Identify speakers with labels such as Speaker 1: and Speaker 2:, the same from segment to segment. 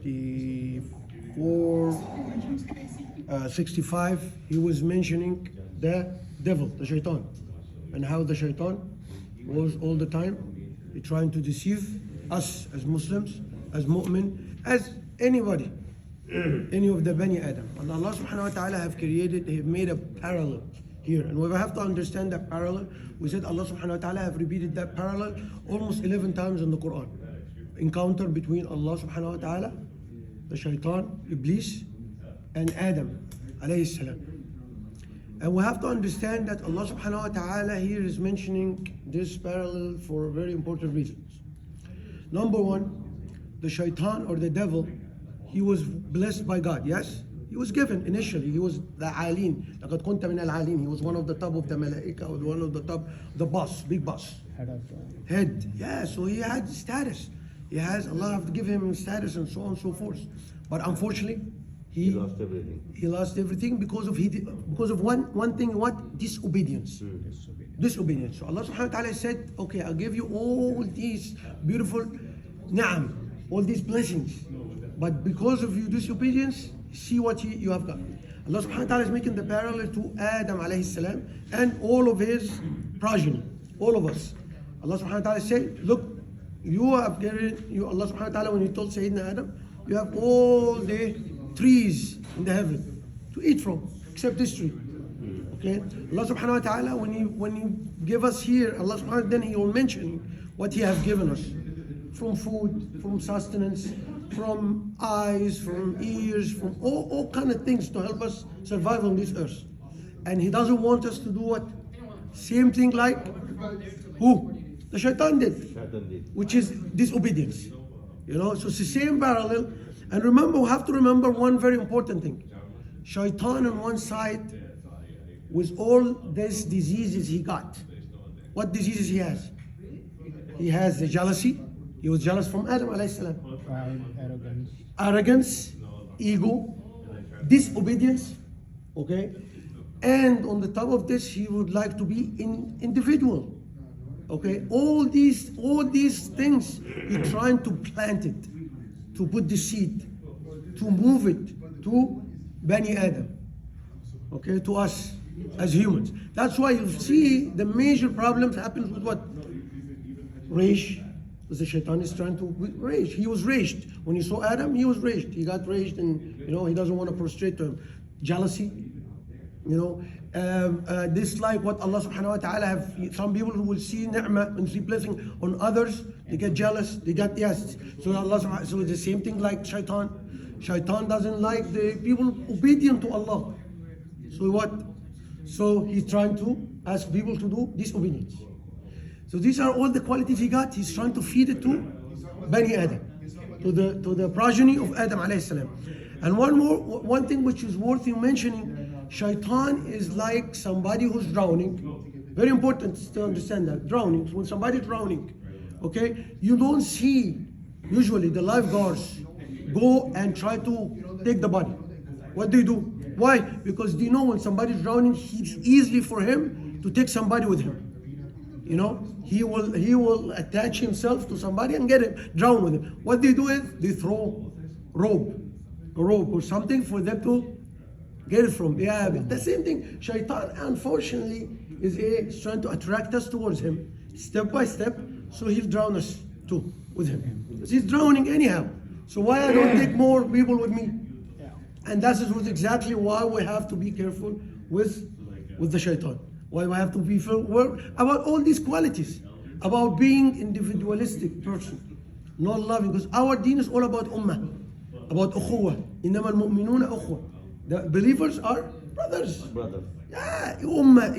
Speaker 1: 64, 65, he was mentioning the devil, the shaitan, and how the shaitan was all the time trying to deceive us as Muslims, as mu'min, as anybody, any of the Bani Adam. And Allah subhanahu wa ta'ala have made a parallel here. And we have to understand that parallel. We said Allah subhanahu wa ta'ala have repeated that parallel almost 11 times in the Quran. Encounter between Allah subhanahu wa ta'ala, the shaitan, Iblis, and Adam alayhi salam. And we have to understand that Allah subhanahu wa ta'ala here is mentioning this parallel for very important reasons. Number one, the shaitan or the devil, he was blessed by God, yes? He was given initially, he was the aleen. لَقَدْ كُنْتَ مِنَ الْعَالِينَ. He was one of the top of the malaika, or one of the top, the boss, big boss. Head, yeah, so he had status. Allah have to give him status and so on and so forth. But unfortunately, he
Speaker 2: lost everything.
Speaker 1: He lost everything because of one thing, what? Disobedience. Disobedience. So Allah subhanahu wa ta'ala said, okay, I'll give you all these beautiful ni'am, all these blessings. But because of your disobedience, see what you have got. Allah subhanahu wa ta'ala is making the parallel to Adam alayhi salam and all of his progeny, all of us. Allah subhanahu wa ta'ala said, look, you have given, Allah subhanahu wa ta'ala, when he told Sayyidina Adam, you have all the trees in the heaven to eat from, except this tree. Okay? Allah subhanahu wa ta'ala, when you give us here, Allah subhanahu wa ta'ala, then he will mention what he has given us. From food, from sustenance, from eyes, from ears, from all kind of things to help us survive on this earth. And he doesn't want us to do what? Same thing like who? The shaitan did. Which is disobedience. So it's the same parallel. And remember, we have to remember one very important thing. Shaitan on one side, with all these diseases he got. What diseases he has? He has the jealousy. He was jealous from Adam alayhi salam. Arrogance, ego, disobedience, okay? And on the top of this, he would like to be individual, okay? All these things, he's trying to plant it, to put the seed, to move it to Bani Adam, okay? To us as humans. That's why you see the major problems happen with what? Rage. Because the shaitan is trying to rage. He was raged. When he saw Adam, he was raged. He got raged and, he doesn't want to prostrate to him. Jealousy, dislike what Allah subhanahu wa ta'ala have. Some people who will see ni'mah and see blessing on others, they get jealous, they get, yes. So so it's the same thing like shaitan. Shaitan doesn't like the people obedient to Allah. So what? So he's trying to ask people to do disobedience. So these are all the qualities he got. He's trying to feed it to Bani Adam, to the progeny of Adam alayhi salam. And one thing which is worth mentioning, shaitan is like somebody who's drowning. Very important to understand that. Drowning. When somebody's drowning, okay, you don't see usually the lifeguards go and try to take the body. What do? Why? Because they know when somebody's drowning, it's easy for him to take somebody with him. He will attach himself to somebody and get him, drown with him. What they do is they throw a rope or something for them to get it from. Yeah, the same thing. Shaitan, unfortunately, is trying to attract us towards him, step by step, so he'll drown us too with him. Because he's drowning anyhow. So why I don't take more people with me? And that is exactly why we have to be careful with the shaitan. Why we have to be about all these qualities, about being individualistic person, not loving, because our deen is all about ummah, about ukhuwah. إنما المؤمنون أخوة. The believers are brothers. Yeah, ummah.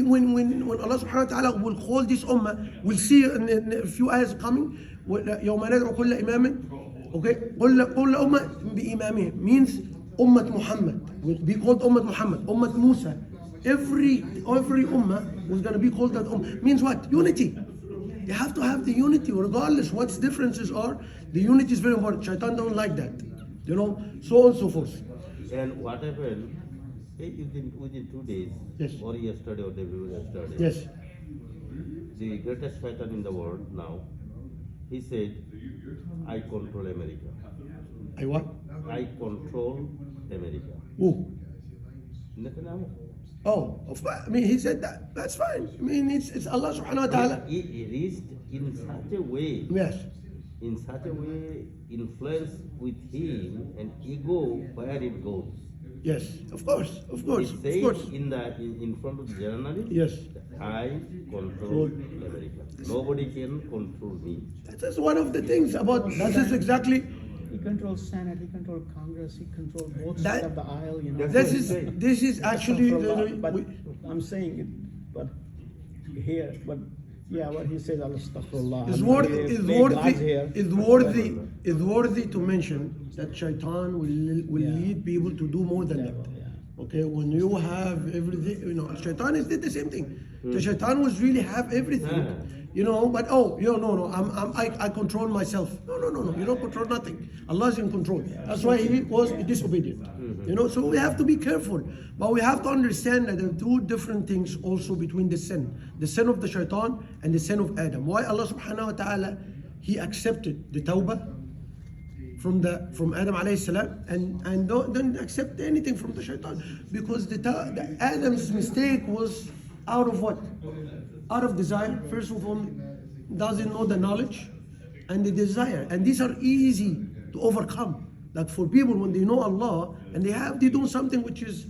Speaker 1: When Allah subhanahu wa ta'ala will call this ummah, we'll see in a few ayahs coming. يوم ندعو كل إمام, okay, كل أمة بإمامه means Ummat Muhammad will be called Ummat Muhammad, Ummat Musa. Every ummah was going to be called that ummah. Means what? Unity. You have to have the unity regardless what differences are. The unity is very important. Shaitan don't like that. So on and so forth.
Speaker 2: And what happened within 2 days,
Speaker 1: yes,
Speaker 2: or yesterday or the day before yesterday,
Speaker 1: yes,
Speaker 2: the greatest shaitan in the world now, he said, I control America.
Speaker 1: I what?
Speaker 2: I control America.
Speaker 1: Who?
Speaker 2: Netanyahu.
Speaker 1: Oh, I mean, he said that. That's fine. I mean, it's Allah subhanahu wa ta'ala.
Speaker 2: He reached in such a way,
Speaker 1: Yes.
Speaker 2: Influence with him and ego where it goes.
Speaker 1: Yes. Of course. Of course.
Speaker 2: He
Speaker 1: Of
Speaker 2: says
Speaker 1: course.
Speaker 2: in front of the journalists,
Speaker 1: Yes.
Speaker 2: I control America. Nobody can control me.
Speaker 1: That's one of the things about, that is exactly,
Speaker 3: He controls Senate, he controls Congress, he controls both
Speaker 1: That-
Speaker 3: sides of the aisle, you know.
Speaker 1: this is actually,
Speaker 3: But I'm saying it, but here, but yeah, what he says, Astaghfirullah.
Speaker 1: is
Speaker 3: I mean,
Speaker 1: worthy,
Speaker 3: we
Speaker 1: is
Speaker 3: make
Speaker 1: worthy,
Speaker 3: gods here.
Speaker 1: is worthy to mention that shaitan will
Speaker 3: Yeah.
Speaker 1: lead people to do more than that.
Speaker 3: Yeah.
Speaker 1: Okay, when you have everything, you know, shaitan did the same thing. The shaitan was really have everything, you know. But I control myself. No, you don't control nothing. Allah is in control. That's why he was disobedient. You know, so we have to be careful. But we have to understand that there are two different things also between the sin of the shaitan and the sin of Adam. Why Allah subhanahu wa ta'ala, He accepted the tawbah from Adam alayhi salam and don't accept anything from the shaitan, because the Adam's mistake was out of what? Out of desire. First of all, doesn't know the knowledge and the desire, and these are easy to overcome. Like for people, when they know Allah and they do something which is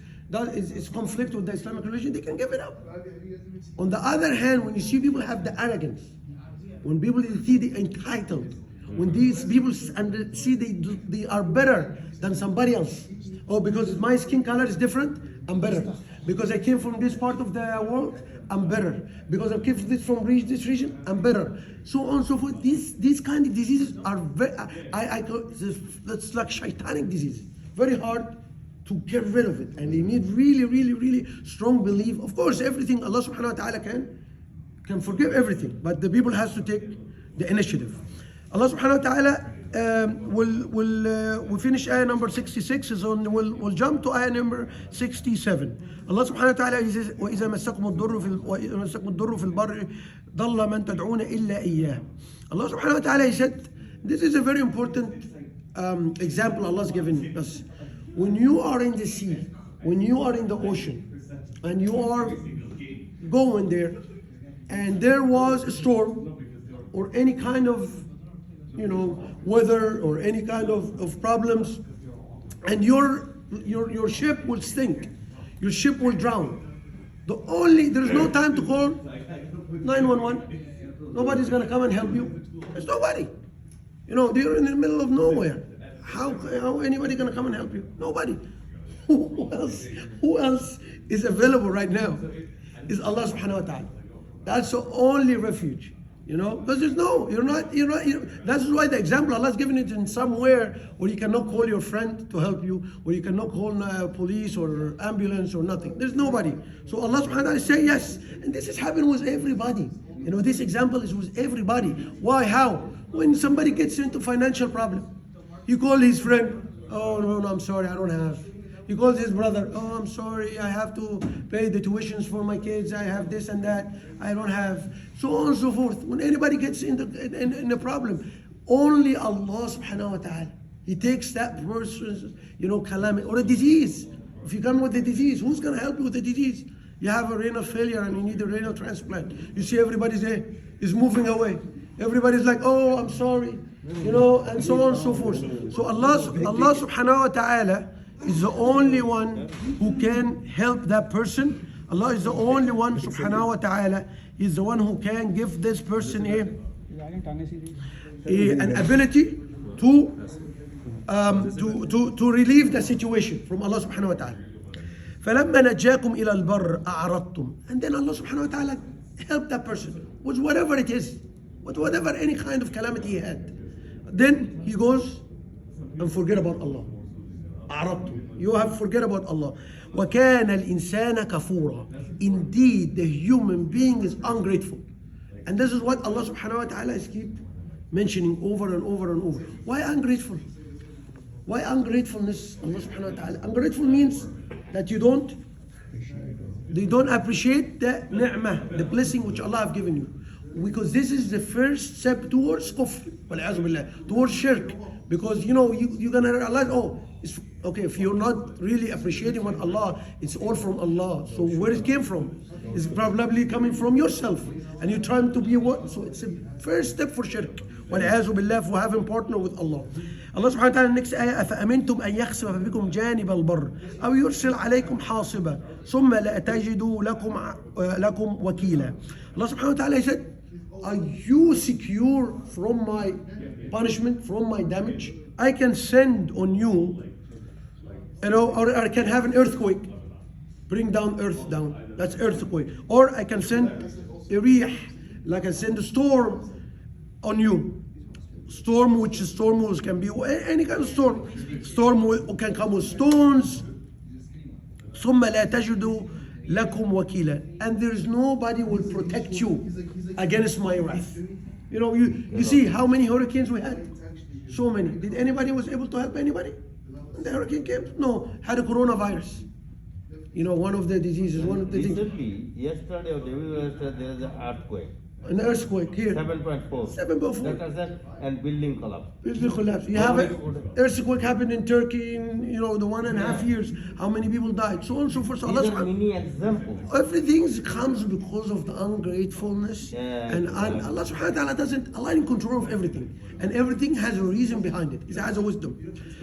Speaker 1: conflict with the Islamic religion, they can give it up. On the other hand, when you see people have the arrogance, when people see the entitled, when these people see they are better than somebody else. Oh, because my skin color is different, I'm better. Because I came from this part of the world, I'm better. Because I came from this region, I'm better. So on and so forth. These kind of diseases are very, that's like shaitanic disease. Very hard to get rid of it. And they need really, really, really strong belief. Of course, everything Allah subhanahu wa ta'ala can forgive everything, but the people has to take the initiative. Allah subhanahu wa ta'ala we'll finish ayah number 66 we'll jump to ayah number 67. Allah subhanahu wa ta'ala he says وَإِذَا مَسَّكُمُ الضُّرُّ فِي الْبَرِّ ضَلَّ مَنْ تَدْعُونَ إِلَّا إِيَّاهُ. Allah subhanahu wa ta'ala he said, this is a very important example Allah's given us. When you are in the sea, when you are in the ocean, and you are going there, and there was a storm or any kind of weather or any kind of problems, and your ship will sink, your ship will drown. There's no time to call 911. Nobody's gonna come and help you. There's nobody. They're in the middle of nowhere. How anybody gonna come and help you? Nobody. Who else is available right now? Is Allah subhanahu wa ta'ala. That's the only refuge. Because that's why the example Allah has given it in somewhere where you cannot call your friend to help you, where you cannot call police or ambulance or nothing. There's nobody. So Allah subhanahu wa ta'ala say yes. And this is happening with everybody. This example is with everybody. Why? How? When somebody gets into financial problem, you call his friend, oh no, I'm sorry, I don't have. He calls his brother, oh, I'm sorry, I have to pay the tuitions for my kids, I have this and that, I don't have, so on and so forth. When anybody gets in a problem, only Allah subhanahu wa ta'ala, He takes that person's, calamity, or a disease. If you come with a disease, who's going to help you with the disease? You have a renal failure and you need a renal transplant. You see everybody's is moving away. Everybody's like, oh, I'm sorry, and so on and so forth. So Allah subhanahu wa ta'ala is the only one who can help that person. Allah is the only one, subhanahu wa ta'ala, is the one who can give this person an ability to relieve the situation from Allah subhanahu wa ta'ala. فَلَمَّا نَجَّاكُمْ إِلَى الْبَرِّ أَعْرَضْتُمْ. And then Allah subhanahu wa ta'ala help that person with whatever it is, with whatever any kind of calamity he had. Then he goes and forget about Allah. أعرضتم. You have forget about Allah. وَكَانَ الْإِنسَانَ كَفُورًا. Indeed, the human being is ungrateful. And this is what Allah subhanahu wa ta'ala is keep mentioning over and over and over. Why ungrateful? Why ungratefulness? Allah subhanahu wa ta'ala. Ungrateful means that you don't appreciate the ni'mah, the blessing which Allah have given you. Because this is the first step towards kufr, towards shirk. Because you're gonna realize, oh, it's okay, if you're not really appreciating what Allah, it's all from Allah. So where it came from? It's probably coming from yourself. And you're trying to be what? So it's a first step for shirk. وَالْعِيَاذُ بِاللَّهِ, for having partner with Allah. Allah subhanahu wa ta'ala, next ayah, أَفَأَمِنْتُمْ أَن يَخْسِفَ بِكُمْ جَانِبَ الْبَرِّ أَوْ يُرْسِلْ عَلَيْكُمْ حَاصِبًا ثُمَّ لَا تَجِدُوا لَكُمْ وَكِيلًا. Allah subhanahu wa ta'ala said, are you secure from my punishment, from my damage? I can send on you, or I can have an earthquake, bring down earth down. That's earthquake. Or I can send a rih, like I send a storm on you. Storm, which is can be any kind of storm. Storm can come with stones. ثم لا تجدوا لكم وكيلا, and there is nobody will protect you against my wrath. You see how many hurricanes we had? So many. Did anybody was able to help anybody? When the hurricane came? No. Had a coronavirus. One of the diseases, one of the things.
Speaker 2: Recently, yesterday or day before yesterday, there is an earthquake.
Speaker 1: An earthquake here.
Speaker 2: 7.4.
Speaker 1: 7.4.
Speaker 2: That is and building collapse.
Speaker 1: Building collapse. You have an earthquake happened in Turkey in the 1.5 years. How many people died? So on and so forth. So
Speaker 2: These are many examples.
Speaker 1: Everything comes because of the ungratefulness.
Speaker 2: Yeah,
Speaker 1: And Allah subhanahu wa ta'ala Allah in control of everything. And everything has a reason behind it. It has a wisdom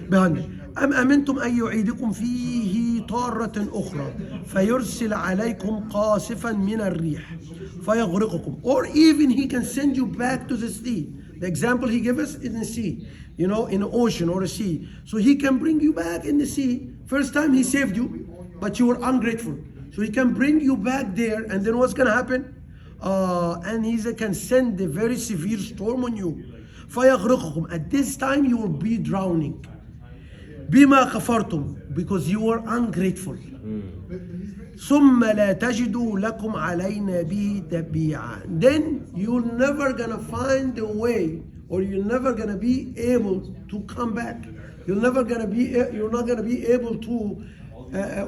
Speaker 1: behind it. أم أمنتم أن يعيدكم فيه طارة أخرى فيرسل عليكم قاصفا من الريح فيغرقكم. Or even he can send you back to the sea. The example he gave us is in the sea, in an ocean or a sea. So he can bring you back in the sea. First time he saved you, but you were ungrateful. So he can bring you back there, and then what's going to happen? And he can send a very severe storm on you. فيغرقكم. At this time you will be drowning. بما كفرتم, because you were ungrateful. ثم لا تجدوا لكم علينا به تبيعا. Then you're never gonna find a way, or you're never gonna be able to come back. You're not gonna be able to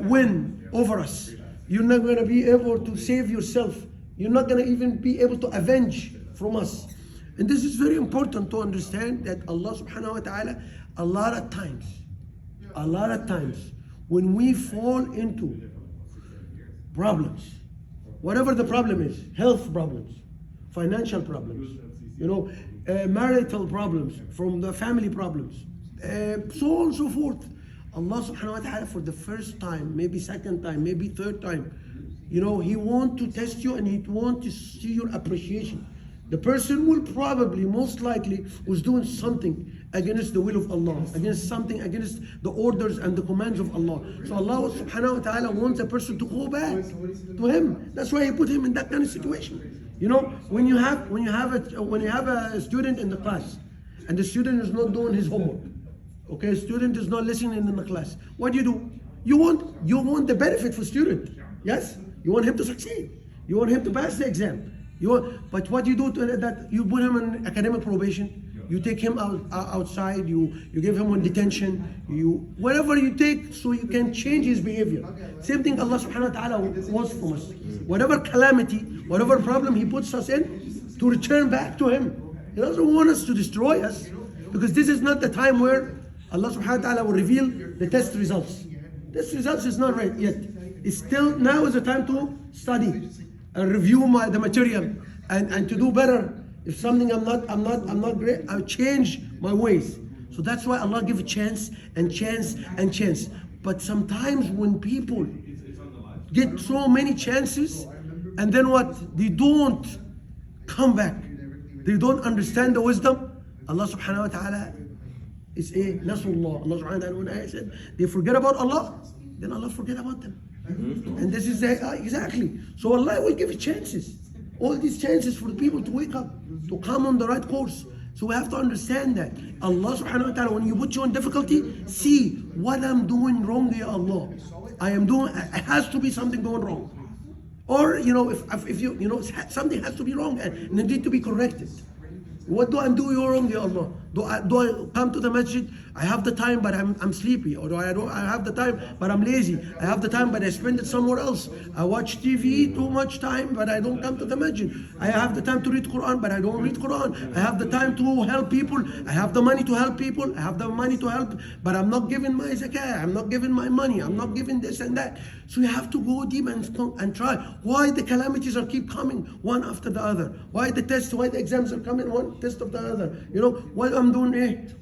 Speaker 1: win over us. You're not gonna be able to save yourself. You're not gonna even be able to avenge from us. And this is very important to understand, that Allah subhanahu wa ta'ala, a lot of times when we fall into problems, whatever the problem is, health problems, financial problems, marital problems, from the family problems, so on and so forth, Allah subhanahu wa ta'ala, for the first time, maybe second time, maybe third time, He wants to test you, and He wants to see your appreciation. The person will probably, most likely, was doing something against the will of Allah, against the orders and the commands of Allah. So Allah subhanahu wa ta'ala wants a person to go back to Him. That's why He put him in that kind of situation. When you have a student in the class, and the student is not doing his homework, okay, student is not listening in the class, what do? You want the benefit for student, yes? You want him to succeed. You want him to pass the exam. But what you do to that, you put him on academic probation, you take him outside, you give him on detention, whatever you take, so you can change his behavior. Same thing Allah subhanahu wa ta'ala wants from us. Whatever calamity, whatever problem He puts us in, to return back to Him. He doesn't want us to destroy us, because this is not the time where Allah subhanahu wa ta'ala will reveal the test results. Test results is not right yet. It's still, now is the time to study and review the material and to do better. If something I'm not great, I'll change my ways. So that's why Allah gives chance and chance and chance. But sometimes when people get so many chances, and then what? They don't come back. They don't understand the wisdom. Allah subhanahu wa ta'ala is Nasullah. Allah subhanahu wa ta'ala, when I said they forget about Allah, then Allah forget about them. And this is exactly. So Allah will give chances. All these chances for the people to wake up, to come on the right course. So we have to understand that Allah subhanahu wa ta'ala, when you put you in difficulty, see what I'm doing wrong, Ya Allah. It has to be something going wrong. Or, if you, something has to be wrong and it needs to be corrected. What do I do wrong, Ya Allah? Do I come to the masjid? I have the time, but I'm sleepy. Or I have the time, but I'm lazy. I have the time, but I spend it somewhere else. I watch TV too much time, but I don't come to the masjid. I have the time to read Quran, but I don't read Quran. I have the time to help people. I have the money to help people. I have the money to help, but I'm not giving my zakah. I'm not giving my money. I'm not giving this and that. So you have to go deep and try. Why the calamities are keep coming one after the other? Why the tests? Why the exams are coming one test of the other? You know what I'm doing?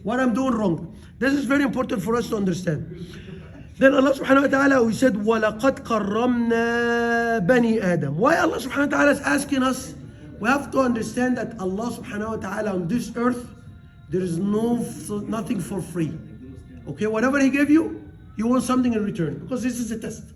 Speaker 1: What I'm doing wrong? This is very important for us to understand. Then Allah subhanahu wa ta'ala, we said, وَلَقَدْ قَرَّمْنَا بَنِي آدَمَ. Why Allah subhanahu wa ta'ala is asking us? We have to understand that Allah subhanahu wa ta'ala on this earth, there is nothing for free. Okay, whatever He gave you, you want something in return, because this is a test.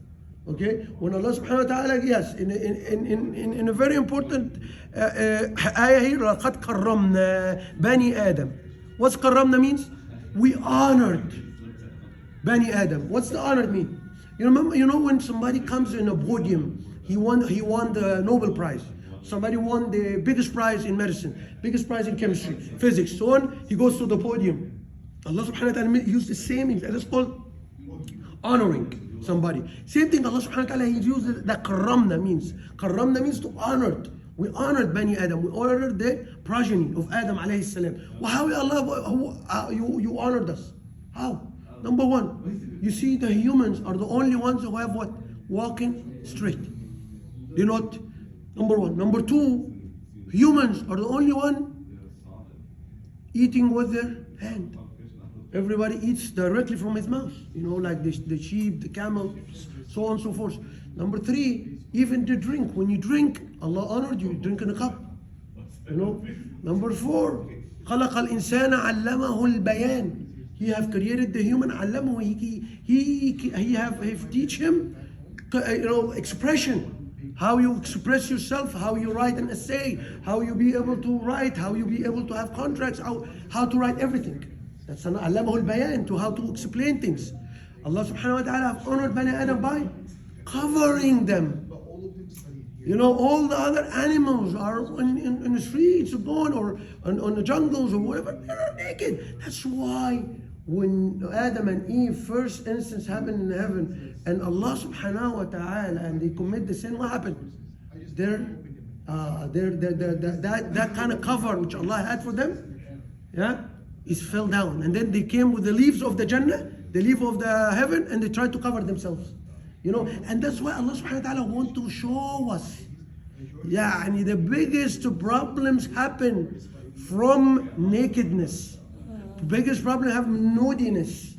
Speaker 1: Okay, when Allah subhanahu wa ta'ala, yes, in a very important ayah here, لَقَدْ قَرَّمْنَا بَنِي آدَمَ. What's قَرَّمْنَا means? We honored Bani Adam. What's the honor mean? You know when somebody comes in a podium, he won the Nobel Prize. Somebody won the biggest prize in medicine, biggest prize in chemistry, physics, so on. He goes to the podium. Allah subhanahu wa ta'ala used the same, and it's called honoring somebody. Same thing, Allah subhanahu wa ta'ala, He used the karramna means. Karramna means to honor. We honored Bani Adam. We honored the progeny of Adam alayhi salam. Well, how Allah, you honored us? How? Number one, you see the humans are the only ones who have what? Walking straight. They're not. Number one. Number two, humans are the only one eating with their hand. Everybody eats directly from his mouth. You know, like the sheep, the camel, so on and so forth. Number three, even the drink. When you drink, Allah honored you. Drink in a cup. You know. Number four, خلق الإنسان علمه البيان. He have created the human. علمه. He have teach him, expression. How you express yourself, how you write an essay, how you be able to write, how you be able to have contracts, how to write everything. That's an علمه البيان, to how to explain things. Allah subhanahu wa ta'ala have honored Bani Adam by covering them. You know, all the other animals are in the streets of gone, or on the jungles or whatever, they're naked. That's why when Adam and Eve first instance happened in heaven, and Allah subhanahu wa ta'ala, and they commit the sin, what happened? That kind of cover which Allah had for them, yeah, is fell down. And then they came with the leaves of the Jannah, the leaf of the heaven, and they tried to cover themselves. You know, and that's why Allah subhanahu wa ta'ala want to show us. Yeah, and the biggest problems happen from nakedness. Biggest problem have nudiness.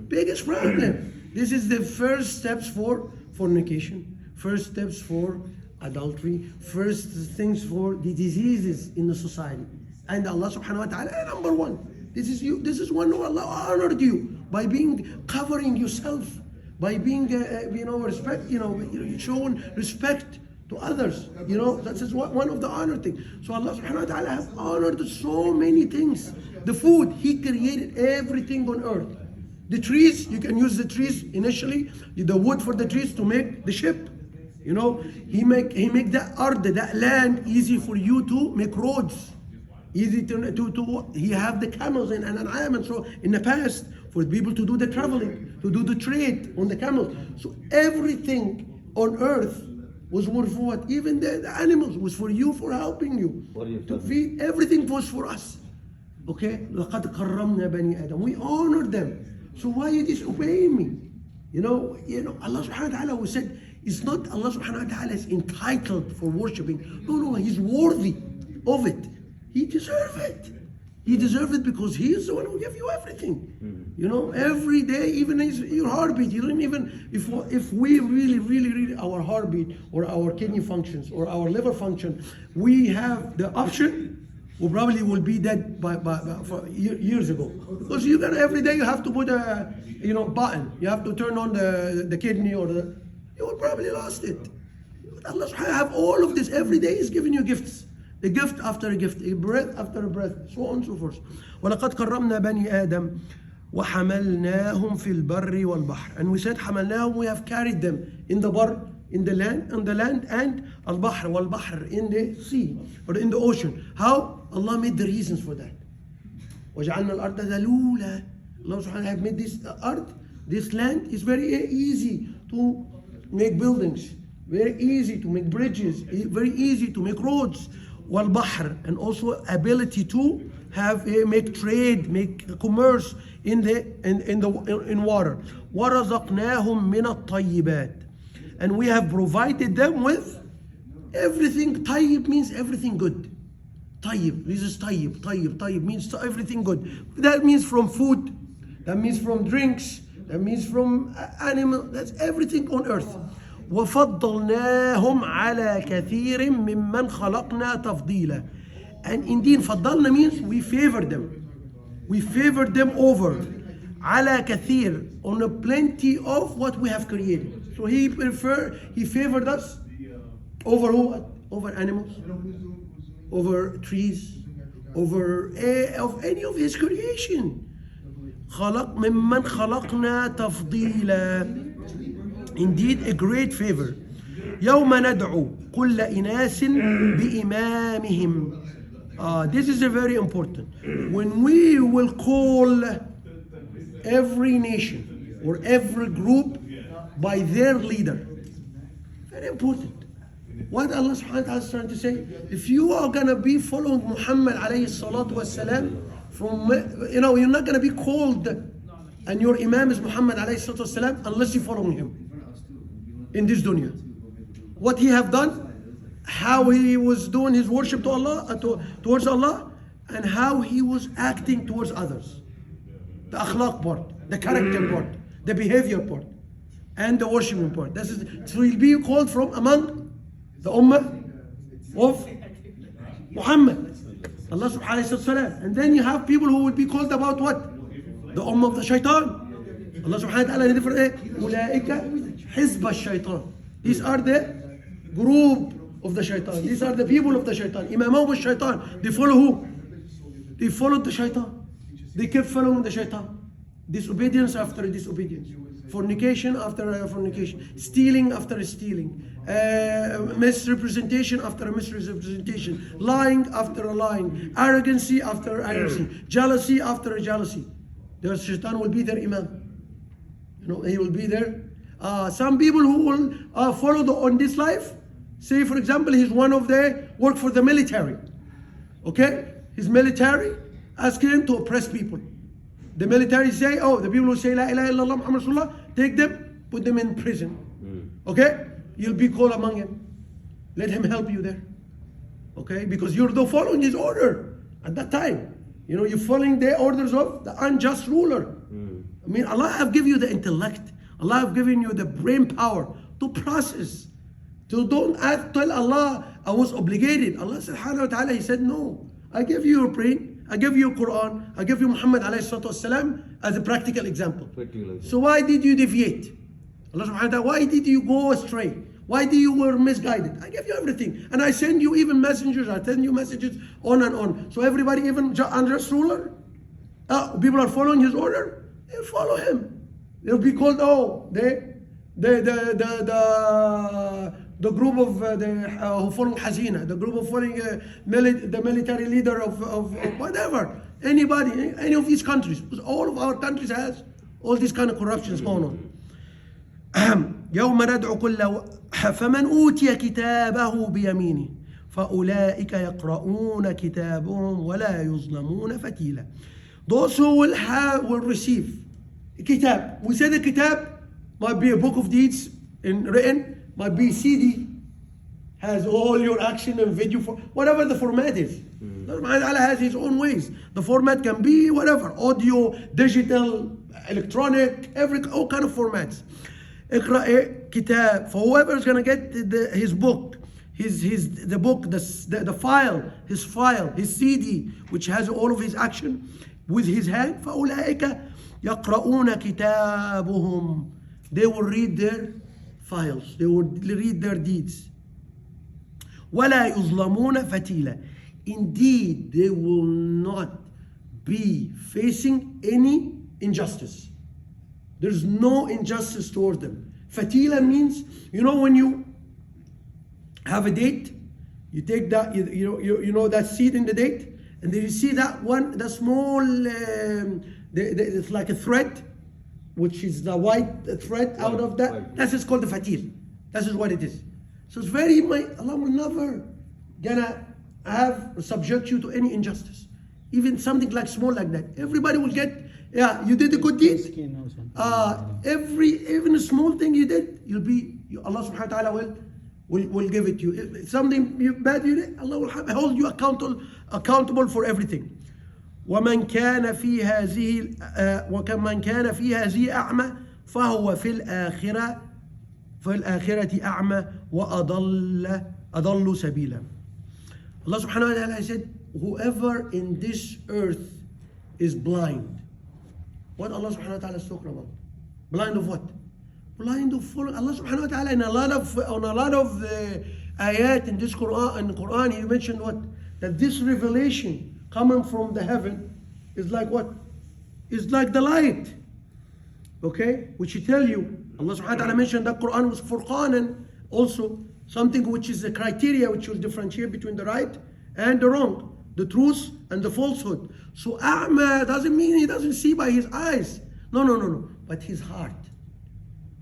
Speaker 1: Biggest problem. This is the first steps for fornication. First steps for adultery. First things for the diseases in the society. And Allah subhanahu wa ta'ala, number one. This is you. This is one who Allah honored you by being covering yourself, by being respect. Showing respect to others. You know, that is one of the honor things. So Allah subhanahu wa ta'ala has honored so many things. The food, He created everything on earth. The trees, you can use the trees initially, the wood for the trees to make the ship. You know, He make that earth, that land easy for you to make roads. Easy to He have the camels and an'am, and so in the past for people to do the traveling, to do the trade on the camels. So everything on earth was for what? Even the animals was for you, for helping you. To feed, everything was for us. Okay? لَقَدْ قَرَّمْنَا بَنِي آدَمَ. We honored them. So why you disobeying me? You know, Allah subhanahu wa ta'ala said, it's not Allah subhanahu wa ta'ala is entitled for worshipping. No, He's worthy of it. He deserves it. He deserves it because He is the one who gave you everything. You know, every day, even your heartbeat, you don't even, if we really, our heartbeat or our kidney functions or our liver function, we have the option, we probably will be dead for years ago. Because every day you have to put a button. You have to turn on the kidney or you will probably lost it. Allah subhanahu wa ta'ala have all of this. Every day He's giving you gifts. A gift after a gift, a breath after a breath, so on and so forth. وَلَقَدْ قَرَّمْنَا بَنِي آدَمَ وَحَمَلْنَاهُمْ فِي الْبَرِّ وَالْبَحْرِ. And we said حَمَلْنَاهُم, we have carried them in the bar, in the land, and al-bahr, wal-bahr, in the sea or in the ocean. How? Allah made the reasons for that. وَجَعَلْنَا الْأَرْضَ ذَلُولًا. Allah subhanahu wa ta'ala have made this earth, this land is very easy to make buildings, very easy to make bridges, very easy to make roads. وَالْبَحْرِ, and also ability to have make trade, make commerce in water. وَرَزَقْنَاهُمْ مِنَ الطَّيِّبَاتِ, and we have provided them with everything. Tayyib means everything good. Tayyib, this is tayyib, tayyib, tayyib means everything good. That means from food, that means from drinks, that means from animal, that's everything on earth. وَفَضَّلْنَاهُمْ عَلَى كَثِيرٍ مِّمَّنْ خَلَقْنَا تَفْضِيلًا. And indeed, فَضَّلْنا means we favored them. We favored them over. عَلَى كَثِير, on a plenty of what we have created. So he favored us over who? Over animals, over trees, over of any of his creation. مِّمَّنْ خَلَقْنَا تَفْضِيلًا. Indeed, a great favor. يَوْمَ نَدْعُو كُلَّ إِنَاسٍ بِإِمَامِهِمْ. This is a very important. When we will call every nation or every group by their leader. Very important. What Allah subhanahu wa ta'ala is trying to say, if you are going to be following Muhammad alayhi salatu wasalam, you're not going to be called and your imam is Muhammad alayhi salatu wasalam unless you follow him in this dunya. What he have done, how he was doing his worship to Allah, towards Allah, and how he was acting towards others. The akhlaq part, the character part, the behavior part, and the worshiping part. So he'll be called from among the ummah of Muhammad. Allah subhanahu wa ta'ala. And then you have people who will be called about what? The ummah of the shaitan. Allah subhanahu wa ta'ala in a different ayah. Ulaika hizb al-shaitan. These are the group of the shaitan. These are the people of the shaitan. Imamah of shaitan. They follow who? They followed the shaitan. They kept following the shaitan. Disobedience after disobedience. Fornication after fornication. Stealing after stealing. Misrepresentation after misrepresentation. Lying after lying. Arrogancy after arrogancy. Jealousy after jealousy. The shaitan will be their imam. He will be there. Some people who will follow on this life, say for example, he's one of the work for the military. Okay? His military asking him to oppress people. The military say, the people who say La ilaha illallah Muhammad Rasulullah, take them, put them in prison. Okay? You'll be called among him. Let him help you there. Okay? Because you're following his order at that time. You're following the orders of the unjust ruler. I mean, Allah have given you the intellect. Allah have given you the brain power to process. So don't tell Allah, I was obligated. Allah subhanahu wa ta'ala, He said, no. I give you your brain. I give you Quran. I give you Muhammad alayhi salatu wasalam as a practical example. So why did you deviate? Allah subhanahu wa ta'ala, why did you go astray? Why did you were misguided? I give you everything. And I send you even messengers. I send you messages on and on. So everybody, even unjust ruler, people are following his order. They follow him. They'll be called, the group of who follow Hazina, the group of following the military leader of whatever, anybody, any of these countries. Because all of our countries has all these kind of corruptions going on. يوم ندعو كل فمن أوتي كتابه بيمينه فأولئك يقرؤون كتابهم ولا يظلمون فتيلا. Those who will receive a kitab. We say the kitab might be a book of deeds written, might be CD, has all your action and video, whatever the format is. Allah has His own ways. The format can be whatever, audio, digital, electronic, all kind of formats. اقرأ كتاب. For whoever is going to get his book, the book, the file, his CD, which has all of his action with his hand, فأولئك يقرؤون كتابهم. They will read their files. They will read their deeds. ولا يظلمون فتيلا. Indeed, they will not be facing any injustice. There's no injustice toward them. Fatila means, when you have a date, you take that, that seed in the date, And then you see that one, the small, it's like a thread, which is the white thread out of that.
Speaker 2: White.
Speaker 1: That is called the fatil. That is what it is. So it's very, Allah will never gonna subject you to any injustice. Even something like small like that. Everybody will get, yeah, you did a good deed.
Speaker 3: Skin or something.
Speaker 1: Even a small thing you did, Allah subhanahu wa ta'ala will give it to you. If something bad you did, Allah will hold you accountable for everything. ومن كان في هذه أعمى فهو في الآخرة أعمى وأضل سبيلا. Allah subhanahu wa ta'ala said, whoever in this earth is blind. What Allah subhanahu wa ta'ala is talking about? Blind of what? Blind of following Allah subhanahu wa ta'ala. On a lot of the ayat in this Quran, He mentioned what? That this revelation coming from the heaven is like what? Is like the light. Okay? Which He tell you, Allah subhanahu wa ta'ala mentioned that Quran was furqanan, also something which is a criteria which will differentiate between the right and the wrong, the truth and the falsehood. So a'ma doesn't mean he doesn't see by his eyes. No. But his heart.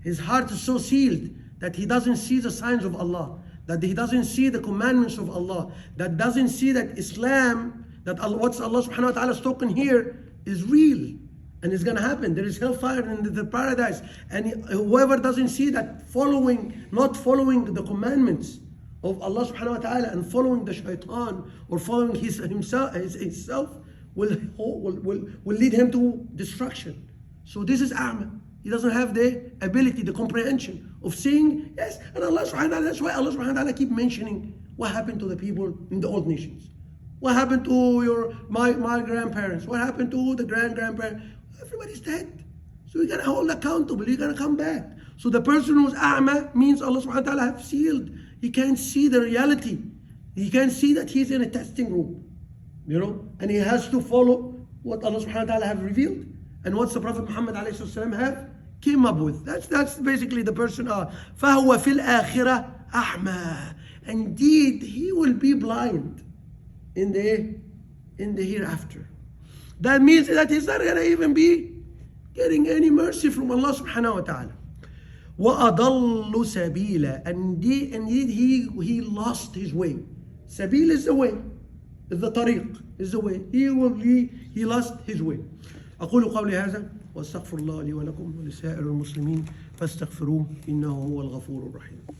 Speaker 1: His heart is so sealed that he doesn't see the signs of Allah, that he doesn't see the commandments of Allah, that doesn't see that Islam, that what's Allah subhanahu wa ta'ala is talking here is real and it's going to happen. There is hellfire and the paradise. And whoever doesn't see that, not following the commandments of Allah subhanahu wa ta'ala and following the shaitan or following himself will lead him to destruction. So this is a'ma. He doesn't have the ability, the comprehension of seeing, yes, and Allah subhanahu wa ta'ala, that's why Allah subhanahu wa ta'ala keep mentioning what happened to the people in the old nations. What happened to my grandparents? What happened to the grandparents? Everybody's dead. So you're gonna hold accountable, you're gonna come back. So the person who's a'ma means Allah subhanahu wa ta'ala have sealed. He can't see the reality. He can't see that he's in a testing room. And he has to follow what Allah subhanahu wa ta'ala have revealed and what the Prophet Muhammad alayhi wasallam have came up with. That's basically the person. فَهُوَ فِي الْآخِرَةِ أَعْمَى. Indeed, he will be blind in the hereafter. That means that he's not going to even be getting any mercy from Allah subhanahu wa ta'ala. وَأَضَلُّ سَبِيلًا. Indeed, he lost his way. Sabil is the way. Is the tariq. Is the way. He lost his way. أقول قولي هذا وأستغفر الله لي ولكم ولسائر المسلمين فاستغفروه إنه هو الغفور الرحيم.